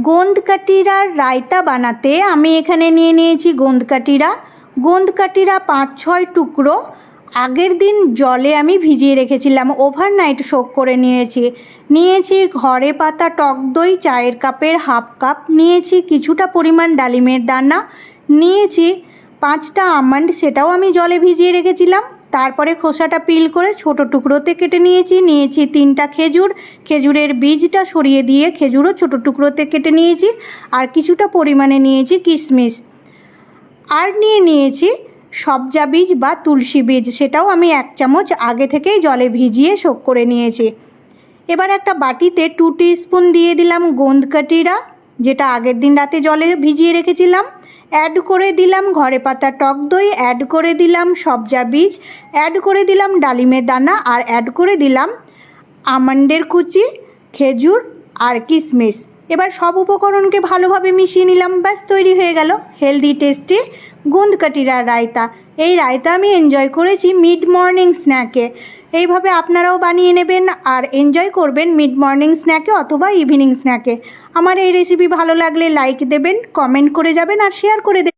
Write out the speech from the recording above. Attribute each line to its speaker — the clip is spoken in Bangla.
Speaker 1: গোন্দকাঠিরার রায়তা বানাতে আমি এখানে নিয়ে নিয়েছি গোন্দকাঠিরা। গোন্দকাঠিরা 5-6 টুকরো আগের দিন জলে আমি ভিজিয়ে রেখেছিলাম, ওভারনাইট সোক করে নিয়েছি ঘরে পাতা টক দই চায়ের কাপের হাফ কাপ, নিয়েছি কিছুটা পরিমাণ ডালিমের দানা, নিয়েছি 5টা আমন্ড, সেটাও আমি জলে ভিজিয়ে রেখেছিলাম। তারপরে খোসাটা পিল করে ছোট টুকরোতে কেটে নিয়েছি 3টা খেজুর, খেজুরের বীজটা সরিয়ে দিয়ে খেজুরও ছোট টুকরোতে কেটে নিয়েছি, আর কিছুটা পরিমাণে নিয়েছি কিশমিশ, আর নিয়েছি সবজা বীজ বা তুলসী বীজ, সেটাও আমি 1 চামচ আগে থেকেই জলে ভিজিয়ে সোক করে নিয়েছি। এবার একটা বাটিতে 2 টিস্পুন দিয়ে দিলাম গোন্দকাঠিরা, যেটা আগের দিন রাতে জলে ভিজিয়ে রেখেছিলাম। অ্যাড করে দিলাম ঘরে পাতা টক দই, অ্যাড করে দিলাম সবজা বীজ, অ্যাড করে দিলাম ডালিমের দানা, আর অ্যাড করে দিলাম আমন্ডের কুচি, খেজুর আর কিশমিশ। এবার সব উপকরণকে ভালোভাবে মিশিয়ে নিলাম, ব্যাস তৈরি হয়ে গেল হেলদি টেস্টি গোন্দকাঠিরা রায়তা। এই রায়তা আমি এনজয় করেছি মিড মর্নিং স্ন্যাকে। এইভাবে আপনারাও বানিয়ে নেবেন আর এনজয় করবেন মিড মর্নিং স্ন্যাকে অথবা ইভিনিং স্ন্যাকে। আমার এই রেসিপি ভালো লাগলে লাইক দেবেন, কমেন্ট করে যাবেন আর শেয়ার করে দেবেন।